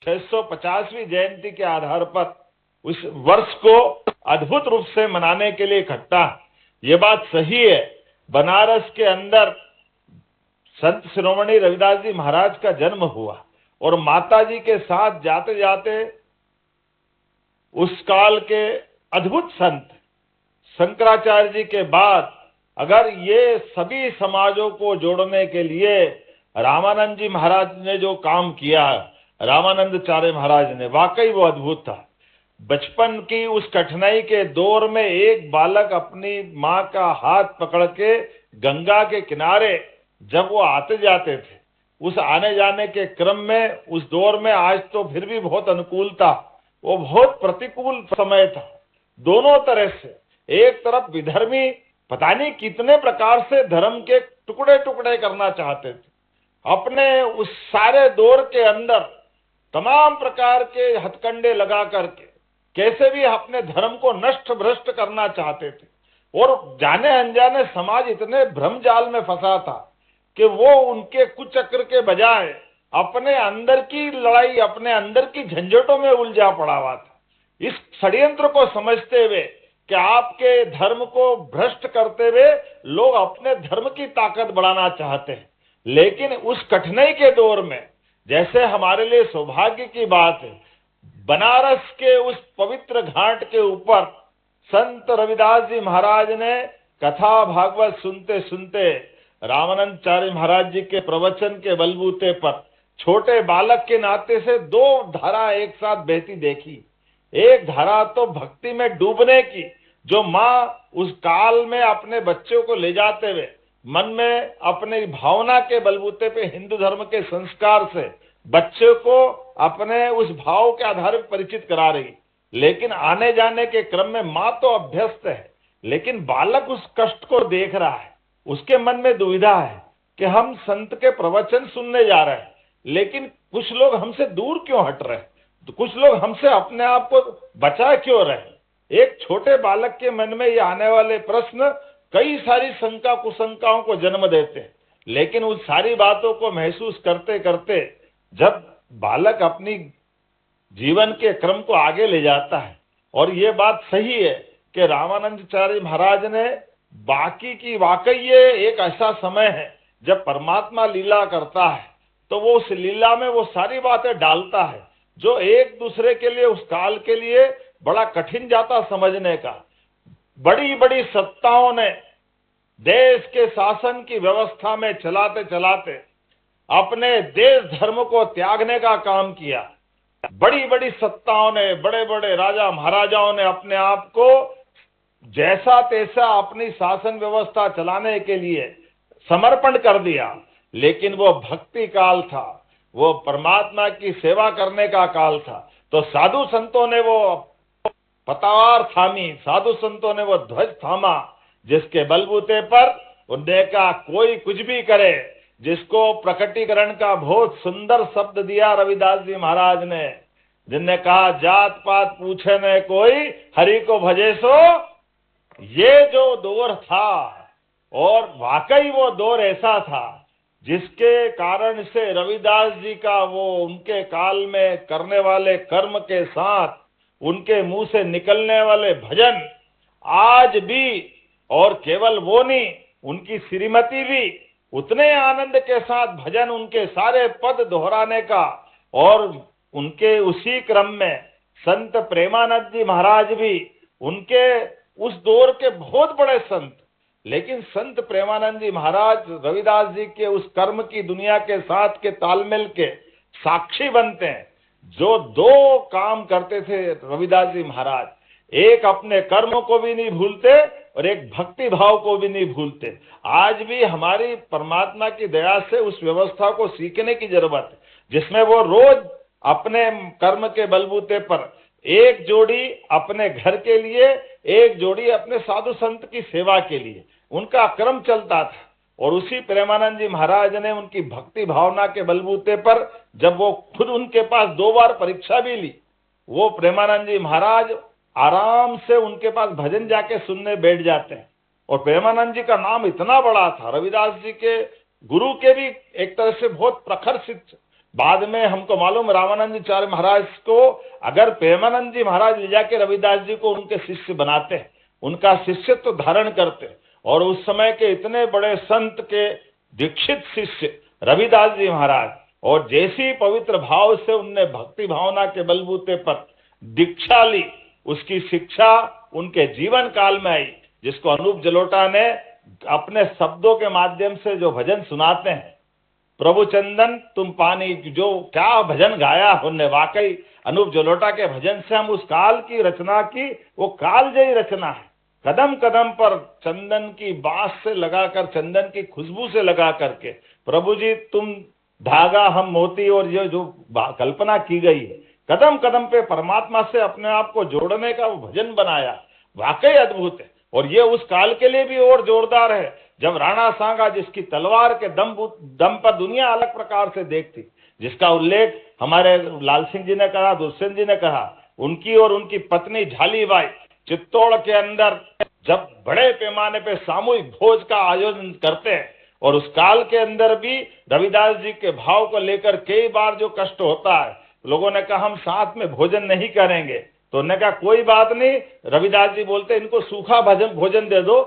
650वीं जयंती के आधार पर उस वर्ष को अद्भुत रूप से मनाने के लिए इकट्ठा। ये बात सही है, बनारस के अंदर संत शिरोमणि रविदास जी महाराज का जन्म हुआ और माता जी के साथ जाते जाते उस काल के अद्भुत संत शंकराचार्य जी के बाद अगर ये सभी समाजों को जोड़ने के लिए रामानंद जी महाराज ने जो काम किया, रामानंदाचार्य महाराज ने, वाकई वो अद्भुत था। बचपन की उस कठिनाई के दौर में एक बालक अपनी माँ का हाथ पकड़ के गंगा के किनारे जब वो आते जाते थे, उस आने जाने के क्रम में उस दौर में, आज तो फिर भी बहुत अनुकूल था, वो बहुत प्रतिकूल समय था दोनों तरह से। एक तरफ विधर्मी पता नहीं कितने प्रकार से धर्म के टुकड़े टुकड़े करना चाहते थे, अपने उस सारे दौर के अंदर तमाम प्रकार के हथकंडे लगा करके कैसे भी अपने धर्म को नष्ट भ्रष्ट करना चाहते थे। और जाने अनजाने समाज इतने भ्रम जाल में फंसा था कि वो उनके कुचक्र के बजाय अपने अंदर की लड़ाई, अपने अंदर की झंझटों में उलझा पड़ा हुआ था। इस षड्यंत्र को समझते हुए कि आपके धर्म को भ्रष्ट करते हुए लोग अपने धर्म की ताकत बढ़ाना चाहते हैं, लेकिन उस कठिनाई के दौर में जैसे हमारे लिए सौभाग्य की बात है, बनारस के उस पवित्र घाट के ऊपर संत रविदास जी महाराज ने कथा भागवत सुनते सुनते रामानंदाचार्य महाराज जी के प्रवचन के बलबूते पर छोटे बालक के नाते से दो धारा एक साथ बहती देखी। एक धारा तो भक्ति में डूबने की, जो माँ उस काल में अपने बच्चों को ले जाते हुए मन में अपने भावना के बलबूते पे हिंदू धर्म के संस्कार से बच्चे को अपने उस भाव के आधार पर परिचित करा रही, लेकिन आने जाने के क्रम में माँ तो अभ्यस्त है, लेकिन बालक उस कष्ट को देख रहा है, उसके मन में दुविधा है कि हम संत के प्रवचन सुनने जा रहे हैं, लेकिन कुछ लोग हमसे दूर क्यों हट रहे हैं, तो कुछ लोग हमसे अपने आप को बचा क्यों रहे। एक छोटे बालक के मन में ये आने वाले प्रश्न कई सारी शंका कुशंकाओं को जन्म देते हैं, लेकिन उस सारी बातों को महसूस करते करते जब बालक अपनी जीवन के क्रम को आगे ले जाता है, और ये बात सही है कि रामानंदाचार्य महाराज ने बाकी की वाकई ये एक ऐसा समय है जब परमात्मा लीला करता है तो वो उस लीला में वो सारी बातें डालता है जो एक दूसरे के लिए उस काल के लिए बड़ा कठिन जाता समझने का। बड़ी बड़ी सत्ताओं ने देश के शासन की व्यवस्था में चलाते चलाते अपने देश धर्म को त्यागने का काम किया। बड़ी बड़ी सत्ताओं ने, बड़े बड़े राजा महाराजाओं ने अपने आप को जैसा तैसा अपनी शासन व्यवस्था चलाने के लिए समर्पण कर दिया, लेकिन वो भक्ति काल था, वो परमात्मा की सेवा करने का काल था। तो साधु संतों ने वो पतावार थामी, साधु संतों ने वो ध्वज थामा, जिसके बलबूते पर उन्होंने कहा कोई कुछ भी करे, जिसको प्रकटीकरण का बहुत सुंदर शब्द दिया रविदास जी महाराज ने, जिनने कहा जात पात पूछे न कोई, हरि को भजे सो। ये जो दौर था, और वाकई वो दौर ऐसा था जिसके कारण से रविदास जी का वो उनके काल में करने वाले कर्म के साथ उनके मुंह से निकलने वाले भजन आज भी, और केवल वो नहीं, उनकी श्रीमती भी उतने आनंद के साथ भजन, उनके सारे पद दोहराने का। और उनके उसी क्रम में संत प्रेमानंद जी महाराज भी, उनके उस दौर के बहुत बड़े संत, लेकिन संत प्रेमानंद जी महाराज रविदास जी के उस कर्म की दुनिया के साथ के तालमेल के साक्षी बनते हैं। जो दो काम करते थे रविदास जी महाराज, एक अपने कर्म को भी नहीं भूलते और एक भक्ति भाव को भी नहीं भूलते। आज भी हमारी परमात्मा की दया से उस व्यवस्था को सीखने की जरूरत है, जिसमें वो रोज अपने कर्म के बलबूते पर एक जोड़ी अपने घर के लिए, एक जोड़ी अपने साधु संत की सेवा के लिए उनका क्रम चलता था। और उसी प्रेमानंद जी महाराज ने उनकी भक्ति भावना के बलबूते पर, जब वो खुद उनके पास 2 बार परीक्षा भी ली, वो प्रेमानंद जी महाराज आराम से उनके पास भजन जाके सुनने बैठ जाते हैं। और प्रेमानंद जी का नाम इतना बड़ा था, रविदास जी के गुरु के भी एक तरह से बहुत प्रखर शिष्य बाद में हमको मालूम रामानंदाचार्य महाराज को अगर प्रेमानंद जी महाराज ले जाके रविदास जी को उनके शिष्य बनाते हैं, उनका शिष्यत्व धारण करते, और उस समय के इतने बड़े संत के दीक्षित शिष्य रविदास जी महाराज, और जैसी पवित्र भाव से उनने भक्ति भावना के बलबूते पर दीक्षा ली, उसकी शिक्षा उनके जीवन काल में आई, जिसको अनूप जलोटा ने अपने शब्दों के माध्यम से जो भजन सुनाते हैं, प्रभु चंदन तुम पानी, जो क्या भजन गाया उनने, वाकई अनूप जलोटा के भजन से हम उस काल की रचना की, वो कालजयी रचना है। कदम कदम पर चंदन की बांस से लगाकर, चंदन की खुशबू से लगा करके, प्रभु जी तुम धागा हम मोती, और ये जो कल्पना की गई है, कदम कदम पे परमात्मा से अपने आप को जोड़ने का वो भजन बनाया, वाकई अद्भुत है। और ये उस काल के लिए भी और जोरदार है, जब राणा सांगा जिसकी तलवार के दम पर दुनिया अलग प्रकार से देखती, जिसका उल्लेख हमारे लाल सिंह जी ने कहा, दुष्यंत जी ने कहा, उनकी और उनकी पत्नी झालीबाई चित्तौड़ के अंदर जब बड़े पैमाने पे सामूहिक भोज का आयोजन करते हैं, और उस काल के अंदर भी रविदास जी के भाव को लेकर कई बार जो कष्ट होता है, लोगों ने कहा हम साथ में भोजन नहीं करेंगे, तो उन्होंने कहा कोई बात नहीं, रविदास जी बोलते इनको सूखा भोजन दे दो।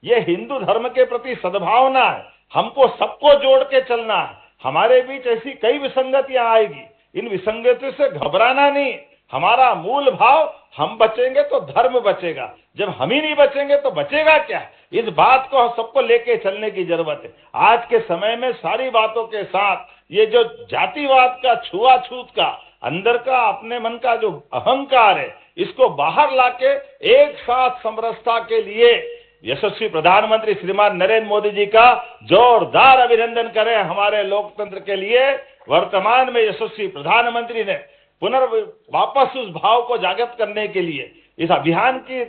ये हिंदू धर्म के प्रति सद्भावना है, हमको सबको जोड़ के चलना है। हमारे बीच ऐसी कई विसंगतियां आएगी, इन विसंगतियों से घबराना नहीं। हमारा मूल भाव, हम बचेंगे तो धर्म बचेगा, जब हम ही नहीं बचेंगे तो बचेगा क्या? इस बात को सबको लेके चलने की जरूरत है। आज के समय में सारी बातों के साथ ये जो जातिवाद का, छुआछूत का, अंदर का अपने मन का जो अहंकार है, इसको बाहर लाके एक साथ समरसता के लिए यशस्वी प्रधानमंत्री श्रीमान नरेंद्र मोदी जी का जोरदार अभिनंदन करें। हमारे लोकतंत्र के लिए वर्तमान में यशस्वी प्रधानमंत्री ने वापस उस भाव को जागृत करने के लिए इस अभियान की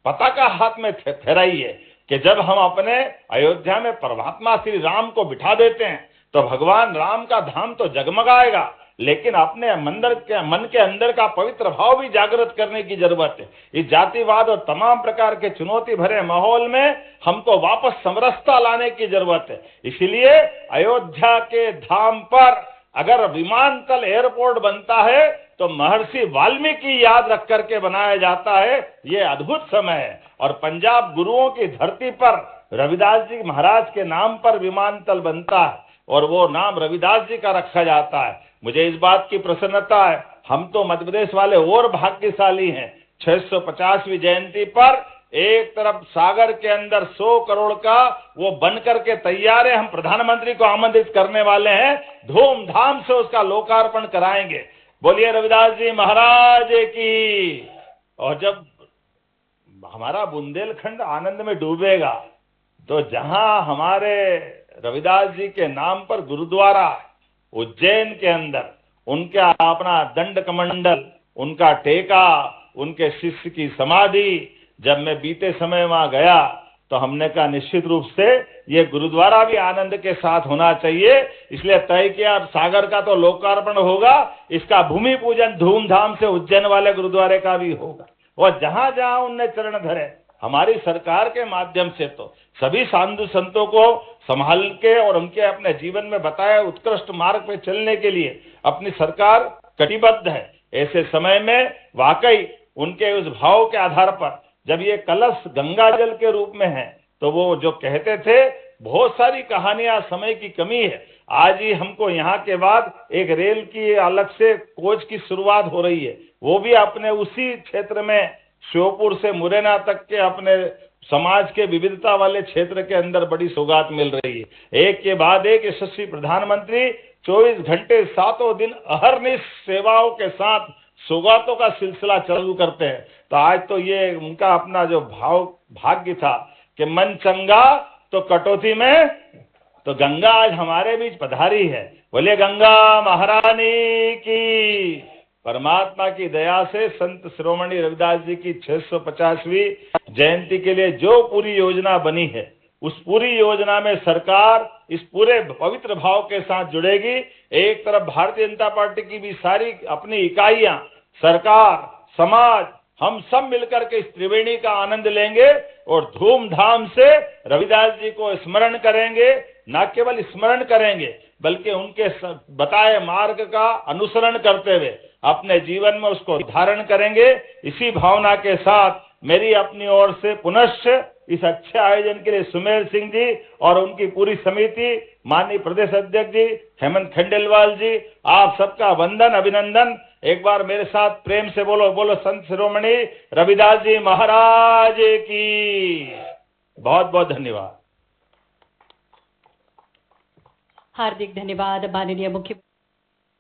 पताका हाथ में फहराई है कि जब हम अपने अयोध्या में परमात्मा श्री राम को बिठा देते हैं तो भगवान राम का धाम तो जगमगाएगा, लेकिन अपने मन के अंदर का पवित्र भाव भी जागृत करने की जरूरत है। इस जातिवाद और तमाम प्रकार के चुनौती भरे माहौल में हमको वापस समरसता लाने की जरूरत है। इसलिए अयोध्या के धाम पर अगर विमानतल एयरपोर्ट बनता है तो महर्षि वाल्मीकि याद रख करके बनाया जाता है। ये अद्भुत समय है, और पंजाब गुरुओं की धरती पर रविदास जी महाराज के नाम पर विमानतल बनता है, और वो नाम रविदास जी का रखा जाता है। मुझे इस बात की प्रसन्नता है, हम तो मध्य प्रदेश वाले और भाग्यशाली हैं। 650वीं जयंती पर एक तरफ सागर के अंदर 100 करोड़ का वो बन करके तैयार है, हम प्रधानमंत्री को आमंत्रित करने वाले हैं, धूमधाम से उसका लोकार्पण कराएंगे। बोलिए रविदास जी महाराज की। और जब हमारा बुंदेलखंड आनंद में डूबेगा तो जहां हमारे रविदास जी के नाम पर गुरुद्वारा उज्जैन के अंदर, उनका अपना दंड कमंडल, उनका टेका, उनके शिष्य की समाधि, जब मैं बीते समय वहां गया तो हमने कहा निश्चित रूप से ये गुरुद्वारा भी आनंद के साथ होना चाहिए। इसलिए तय किया सागर का तो लोकार्पण होगा, इसका भूमि पूजन धूमधाम से उज्जैन वाले गुरुद्वारे का भी होगा। और जहां जहां उनने चरण धरे, हमारी सरकार के माध्यम से तो सभी साधु संतों को संभाल के और उनके अपने जीवन में बताए उत्कृष्ट मार्ग पे चलने के लिए अपनी सरकार कटिबद्ध है। ऐसे समय में वाकई उनके उस भाव के आधार पर जब ये कलश गंगा जल के रूप में है, तो वो जो कहते थे, बहुत सारी कहानियां, समय की कमी है। आज ही हमको यहाँ के बाद एक रेल की अलग से कोच की शुरुआत हो रही है, वो भी अपने उसी क्षेत्र में श्योपुर से मुरैना तक के अपने समाज के विविधता वाले क्षेत्र के अंदर बड़ी सौगात मिल रही है। एक के बाद एक यशस्वी प्रधानमंत्री 24 घंटे 7 दिन अहरनिश सेवाओं के साथ सौगातों का सिलसिला चालू करते हैं। तो आज तो ये उनका अपना जो भाग्य था कि मन चंगा तो कटौती में तो गंगा आज हमारे बीच पधारी है। बोलिए गंगा महारानी की। परमात्मा की दया से संत शिरोमणि रविदास जी की 650वीं जयंती के लिए जो पूरी योजना बनी है, उस पूरी योजना में सरकार इस पूरे पवित्र भाव के साथ जुड़ेगी। एक तरफ भारतीय जनता पार्टी की भी सारी अपनी इकाइयां, सरकार, समाज, हम सब मिलकर के इस त्रिवेणी का आनंद लेंगे और धूमधाम से रविदास जी को स्मरण करेंगे। न केवल स्मरण करेंगे बल्कि उनके बताए मार्ग का अनुसरण करते हुए अपने जीवन में उसको धारण करेंगे। इसी भावना के साथ मेरी अपनी ओर से पुनश्च इस अच्छे आयोजन के लिए सुमेर सिंह जी और उनकी पूरी समिति, माननीय प्रदेश अध्यक्ष जी हेमंत खंडेलवाल जी, आप सबका वंदन, अभिनंदन। एक बार मेरे साथ प्रेम से बोलो, बोलो संत शिरोमणि रविदास जी महाराज की। बहुत बहुत धन्यवाद। हार्दिक धन्यवाद माननीय मुख्य